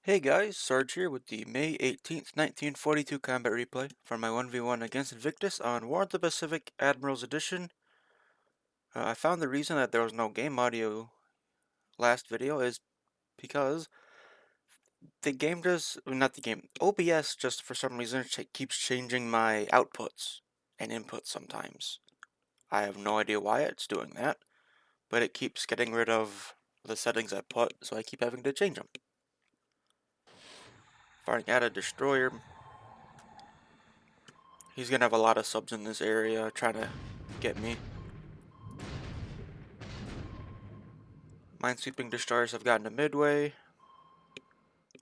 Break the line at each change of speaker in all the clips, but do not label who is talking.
Hey guys, Sarge here with the May 18th, 1942 combat replay for my 1v1 against Invictus on War of the Pacific Admirals Edition. I found the reason that there was no game audio last video is because the game OBS just for some reason keeps changing my outputs and inputs sometimes. I have no idea why it's doing that, but it keeps getting rid of the settings I put, so I keep having to change them. Firing at a destroyer. He's gonna have a lot of subs in this area trying to get me. Minesweeping destroyers have gotten to midway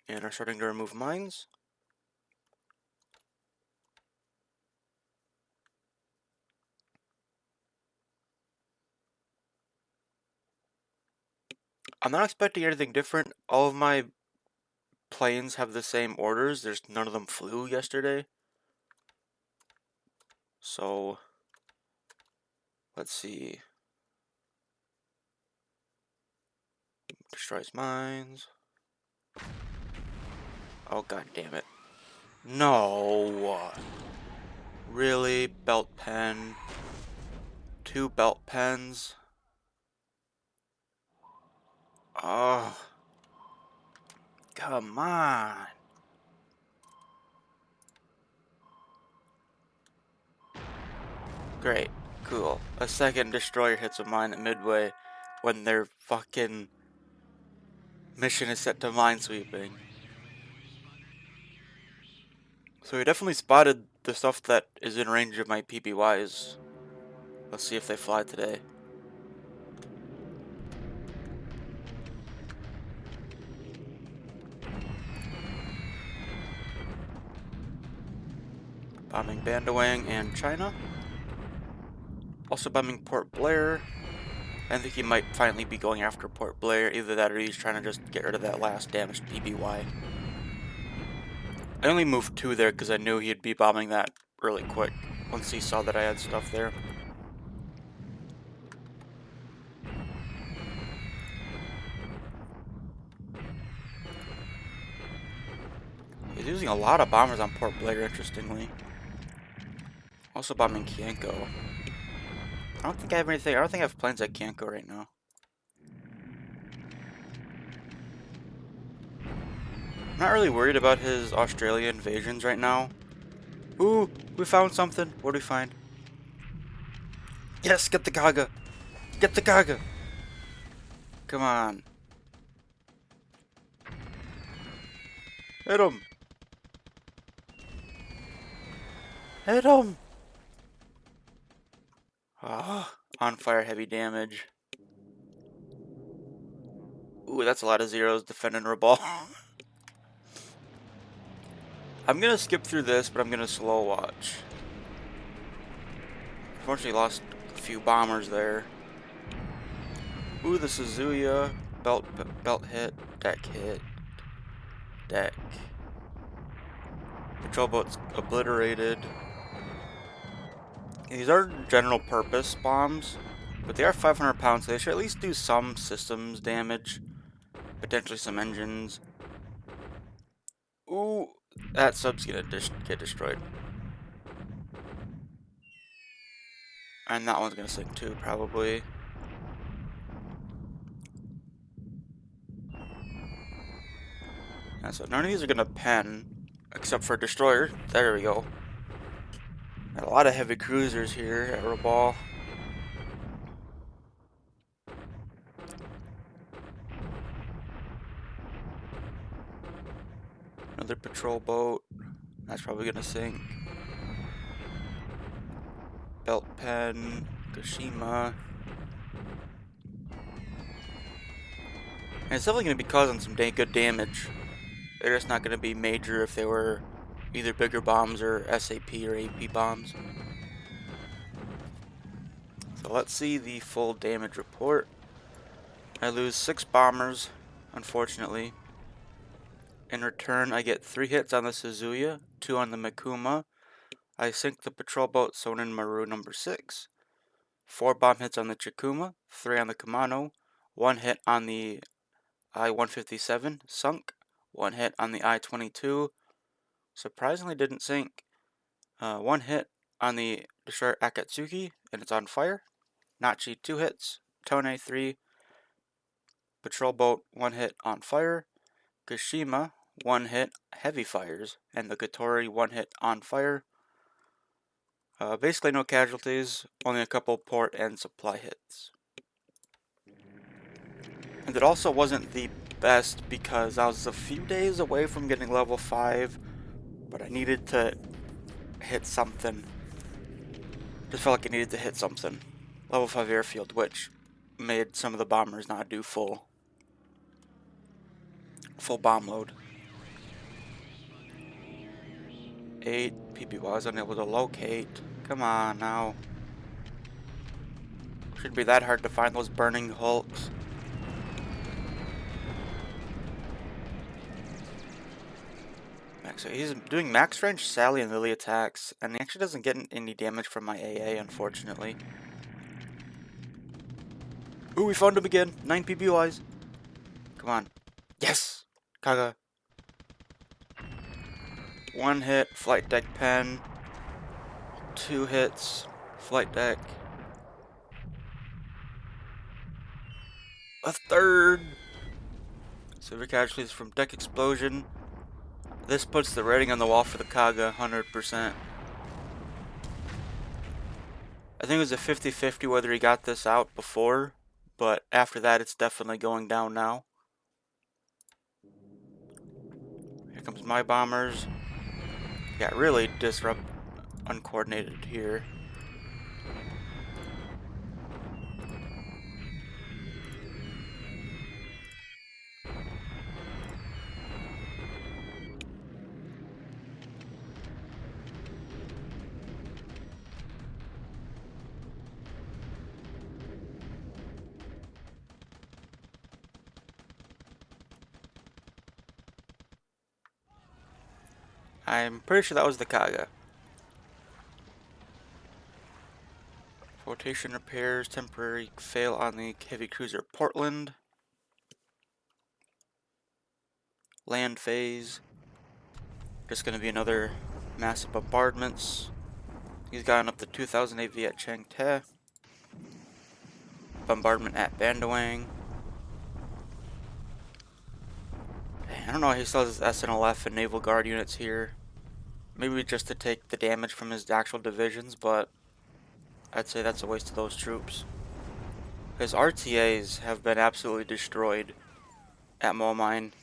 and are starting to remove mines. I'm not expecting anything different. All of my planes have the same orders. There's none of them flew yesterday. So let's see. Destroys mines. Oh god damn it. No. Really? Belt pen. 2 belt pens. Oh. Come on. Great. Cool. A second destroyer hits a mine at midway when their fucking mission is set to minesweeping. So we definitely spotted the stuff that is in range of my PBYs. Let's see if they fly today. Bombing Bandawang and China. Also bombing Port Blair. I think he might finally be going after Port Blair. Either that or he's trying to just get rid of that last damaged PBY. I only moved 2 there because I knew he'd be bombing that really quick once he saw that I had stuff there. He's using a lot of bombers on Port Blair, interestingly. Also bombing Kianko. I don't think I have anything. I don't think I have planes at Kianko right now. I'm not really worried about his Australia invasions right now. Ooh, we found something. What do we find? Yes, get the Gaga! Get the Gaga! Come on. Hit him! Hit him! Ah, on fire, heavy damage. Ooh, that's a lot of zeros defending Rabal. I'm gonna skip through this, but I'm gonna slow watch. Unfortunately, lost a few bombers there. Ooh, the Suzuya. Belt hit. Deck. Patrol boat's obliterated. These are general purpose bombs, but they are 500 pounds, so they should at least do some systems damage. Potentially some engines. Ooh, that sub's gonna get destroyed. And that one's gonna sink too, probably. And so none of these are gonna pen, except for a destroyer. There we go. Got a lot of heavy cruisers here at Rabal. Another patrol boat. That's probably gonna sink. Belt pen, Kashima. And it's definitely gonna be causing some good damage. They're just not gonna be major if they were either bigger bombs or SAP or AP bombs. So let's see the full damage report. I lose 6 bombers, unfortunately. In return, I get 3 hits on the Suzuya, 2 on the Mikuma. I sink the patrol boat Sonin Maru number 6. 4 bomb hits on the Chikuma, 3 on the Kamano, 1 hit on the I-157, sunk, 1 hit on the I-22. Surprisingly didn't sink. 1 hit on the destroyer Akatsuki, and it's on fire. Nachi 2 hits. Tone 3. Patrol boat 1 hit on fire. Kashima 1 hit, heavy fires, and the Katori 1 hit on fire. Basically no casualties, only a couple port and supply hits. And it also wasn't the best because I was a few days away from getting level 5, but I needed to hit something. Just felt like I needed to hit something. Level 5 airfield, which made some of the bombers not do full bomb load. 8 PPYs unable to locate. Come on now. Shouldn't be that hard to find those burning hulks. So he's doing max range Sally and Lily attacks, and he actually doesn't get any damage from my AA, unfortunately. Ooh, we found him again. 9 PPYs. Come on. Yes! Kaga. 1 hit, flight deck pen. 2 hits, flight deck. A third! Severe casualties from deck explosion. This puts the rating on the wall for the Kaga 100%. I think it was a 50-50 whether he got this out before, but after that it's definitely going down now. Here comes my bombers. Got really uncoordinated here. I'm pretty sure that was the Kaga. Flotation repairs, temporary fail on the heavy cruiser Portland. Land phase. Just gonna be another massive bombardments. He's gotten up to 2,000 AV at Changte. Bombardment at Bandawang. I don't know why he still has his SNLF and Naval Guard units here. Maybe just to take the damage from his actual divisions, but I'd say that's a waste of those troops. His RTAs have been absolutely destroyed at Mole Mine.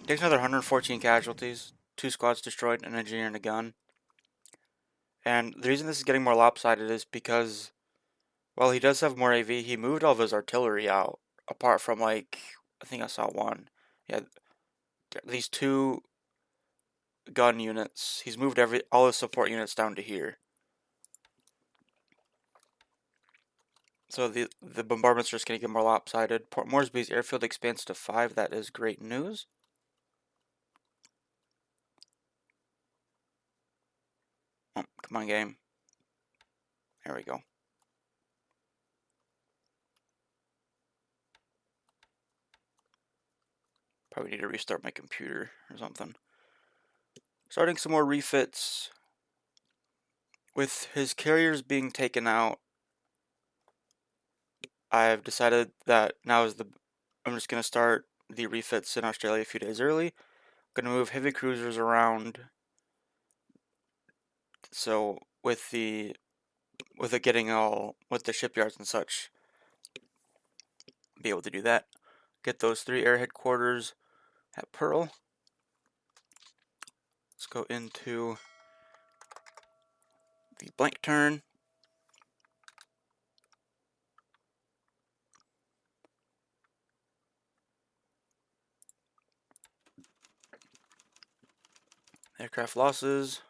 Takes another 114 casualties, 2 squads destroyed, an engineer and a gun. And the reason this is getting more lopsided is because, while he does have more AV, he moved all of his artillery out. Apart from, like, I think I saw one. Yeah, these 2 gun units. He's moved all his support units down to here. So the bombardment's just going to get more lopsided. Port Moresby's airfield expands to 5. That is great news. Oh, come on, game. There we go. Probably need to restart my computer or something. Starting some more refits. With his carriers being taken out, I've decided that now is I'm just going to start the refits in Australia a few days early. I'm going to move heavy cruisers around. So with the shipyards and such, be able to do that. Get those 3 air headquarters at Pearl. Let's go into the blank turn. Aircraft losses.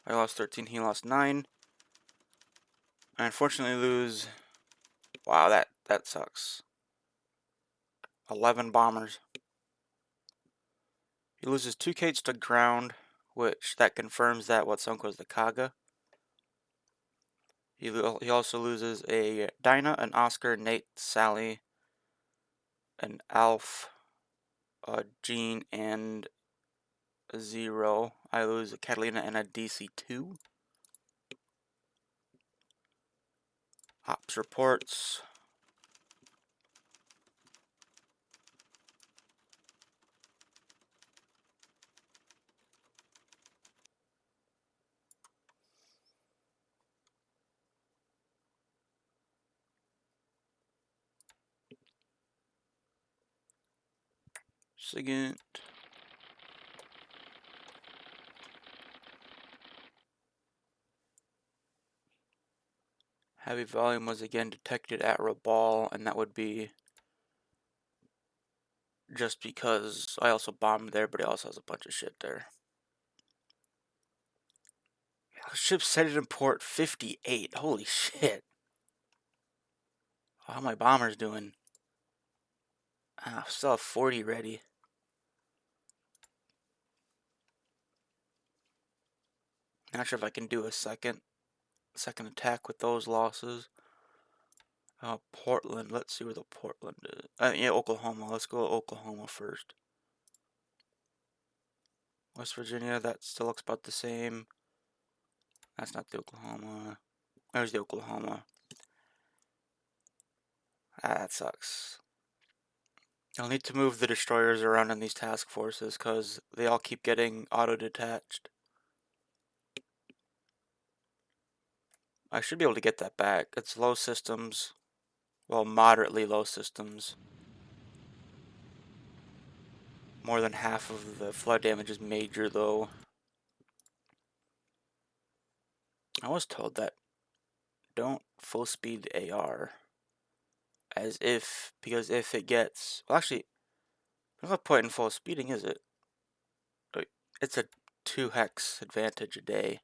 I lost 13, he lost 9. I unfortunately lose, wow, that sucks. 11 bombers. He loses 2 Kates to ground, which that confirms that what sunk was the Kaga. He also loses a Dinah, an Oscar, Nate, Sally, an Alf, a Gene and a 0. I lose a Catalina and a DC2. Ops reports. Second. Heavy volume was again detected at Rabal, and that would be just because I also bombed there, but he also has a bunch of shit there. Ship sighted in port 58. Holy shit. How my bombers doing? I still have 40 ready. Not sure if I can do a second attack with those losses. Portland. Let's see where the Portland is. Yeah, Oklahoma. Let's go to Oklahoma first. West Virginia, that still looks about the same. That's not the Oklahoma. There's the Oklahoma. That sucks. I'll need to move the destroyers around in these task forces because they all keep getting auto-detached. I should be able to get that back. It's low systems. Well, moderately low systems. More than half of the flood damage is major, though. I was told that don't full speed AR. As if, because if it gets... Well, actually, there's no point in full speeding, is it? It's a 2 hex advantage a day.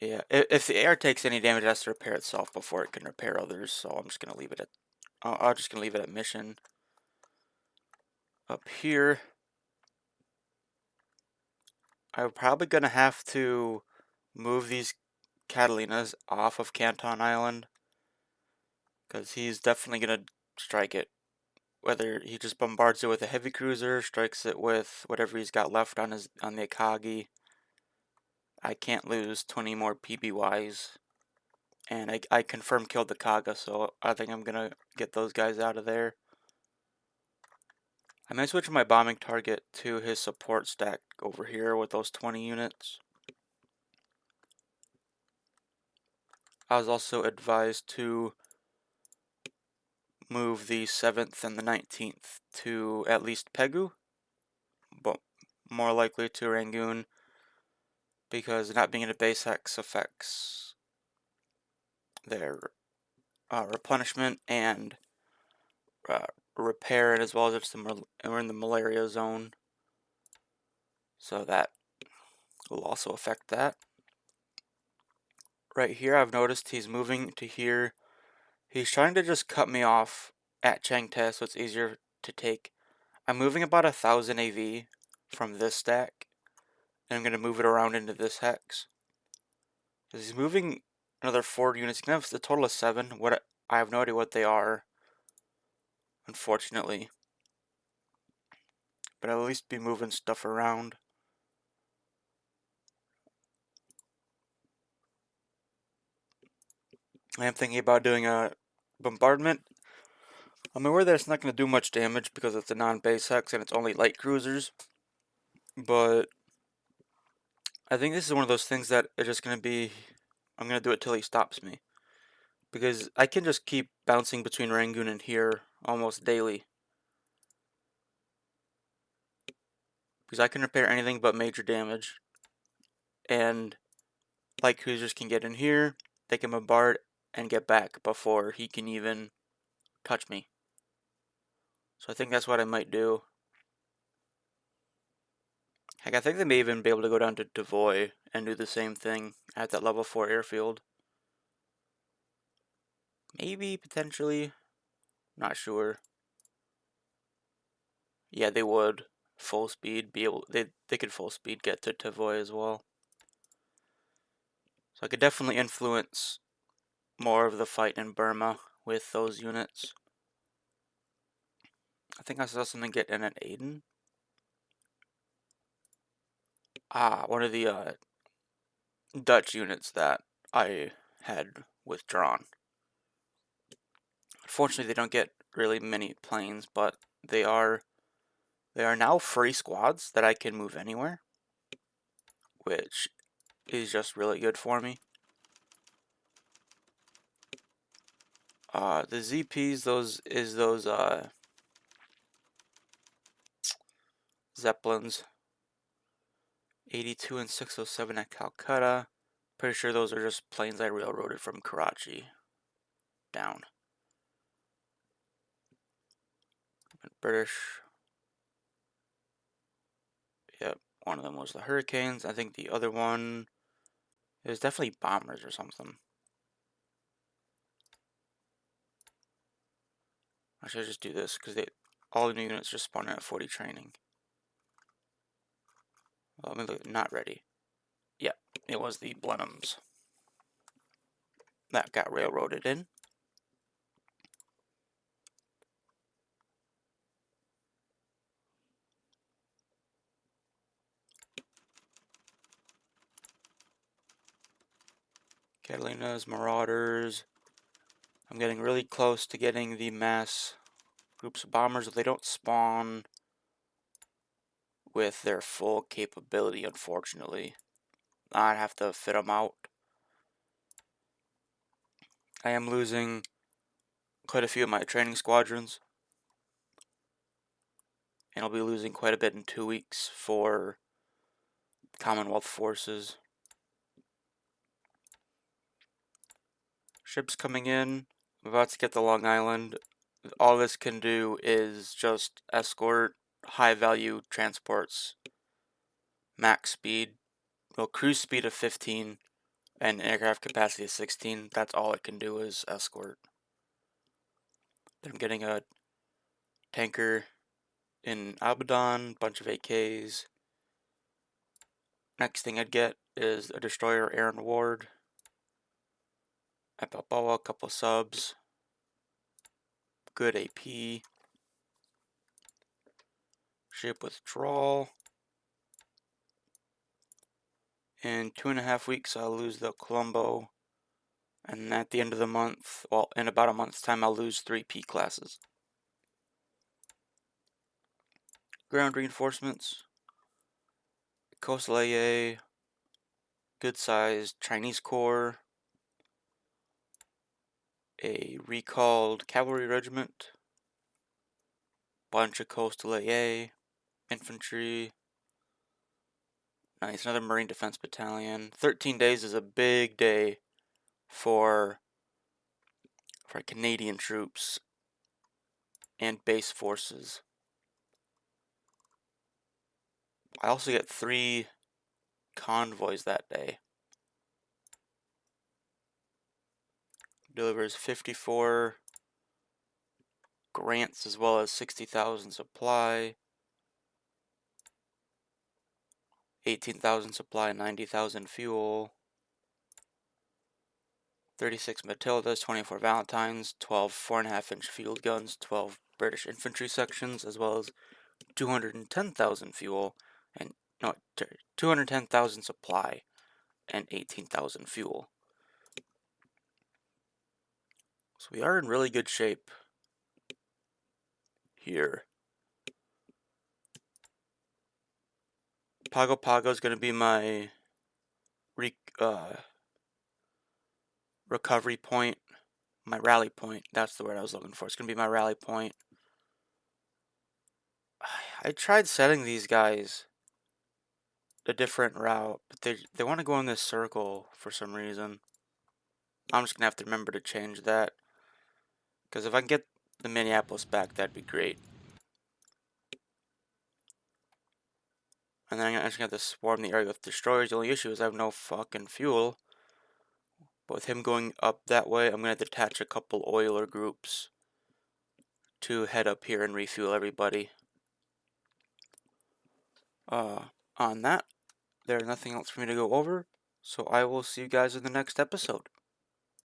Yeah, if the AR takes any damage, it has to repair itself before it can repair others, so I'm just gonna leave it at... I'm just gonna leave it at mission. Up here, I'm probably gonna have to move these Catalinas off of Canton Island, because he's definitely gonna strike it. Whether he just bombards it with a heavy cruiser, strikes it with whatever he's got left on the Akagi. I can't lose 20 more PBYs. And I confirmed killed the Kaga, so I think I'm gonna get those guys out of there. I might switch my bombing target to his support stack over here with those 20 units. I was also advised to move the 7th and the 19th to at least Pegu, but more likely to Rangoon, because not being in a base hex affects their replenishment and repair, and as well as we're in the malaria zone, so that will also affect that. Right here, I've noticed he's moving to here. He's trying to just cut me off at Changte, so it's easier to take. I'm moving about 1,000 AV from this stack, and I'm going to move it around into this hex. He's moving another 4 units. He's going to have a total of 7. I have no idea what they are, unfortunately. But I'll at least be moving stuff around. I am thinking about doing a bombardment. I'm aware that it's not going to do much damage because it's a non-base hex and it's only light cruisers. But I think this is one of those things that it's just going to be... I'm going to do it till he stops me. Because I can just keep bouncing between Rangoon and here almost daily. Because I can repair anything but major damage. And light cruisers can get in here, they can bombard, and get back before he can even touch me. So I think that's what I might do. Heck, I think they may even be able to go down to Devoy and do the same thing at that level 4 airfield. Maybe, potentially. Not sure. Yeah, they would full speed be able... They could full speed get to Devoy as well. So I could definitely influence more of the fight in Burma with those units. I think I saw something get in at Aden. One of the Dutch units that I had withdrawn. Unfortunately, they don't get really many planes, but they are now free squads that I can move anywhere, which is just really good for me. The ZPs, those Zeppelins, 82 and 607 at Calcutta. Pretty sure those are just planes I railroaded from Karachi down. British. Yep, one of them was the Hurricanes. I think the other one is definitely bombers or something. I should just do this because all the new units just spawned at 40 training. Well, let me look. Not ready. Yeah, it was the Blenheims that got railroaded in. Catalinas, Marauders. I'm getting really close to getting the mass groups of bombers. If they don't spawn with their full capability, unfortunately, I'd have to fit them out. I am losing quite a few of my training squadrons, and I'll be losing quite a bit in 2 weeks for Commonwealth forces. Ships coming in. I'm about to get to Long Island. All this can do is just escort high-value transports, max speed, well, cruise speed of 15, and aircraft capacity of 16. That's all it can do is escort. Then I'm getting a tanker in Abaddon, bunch of AKs. Next thing I'd get is a destroyer, Aaron Ward. At Balboa, a couple subs. Good AP. Ship withdrawal. In 2.5 weeks, I'll lose the Colombo. And at the end of the month, well, in about a month's time, I'll lose 3 P classes. Ground reinforcements. Coastal AA. Good sized Chinese Corps. A recalled cavalry regiment. Bunch of coastal AA. Infantry. Nice, another Marine Defense Battalion. 13 days is a big day for Canadian troops and base forces. I also get 3 convoys that day. Delivers 54 grants as well as 60,000 supply, 18,000 supply, 90,000 fuel, 36 Matildas, 24 Valentines, 12 4.5-inch field guns, 12 British infantry sections, as well as 210,000 fuel and 210,000 supply and 18,000 fuel. So we are in really good shape here. Pago Pago is going to be my recovery point, my rally point. That's the word I was looking for. It's going to be my rally point. I tried setting these guys a different route, but they want to go in this circle for some reason. I'm just going to have to remember to change that, because if I can get the Minneapolis back, that'd be great. And then I'm just going to have to swarm the area with destroyers. The only issue is I have no fucking fuel. But with him going up that way, I'm going to detach a couple oiler groups to head up here and refuel everybody. On that, there's nothing else for me to go over, so I will see you guys in the next episode.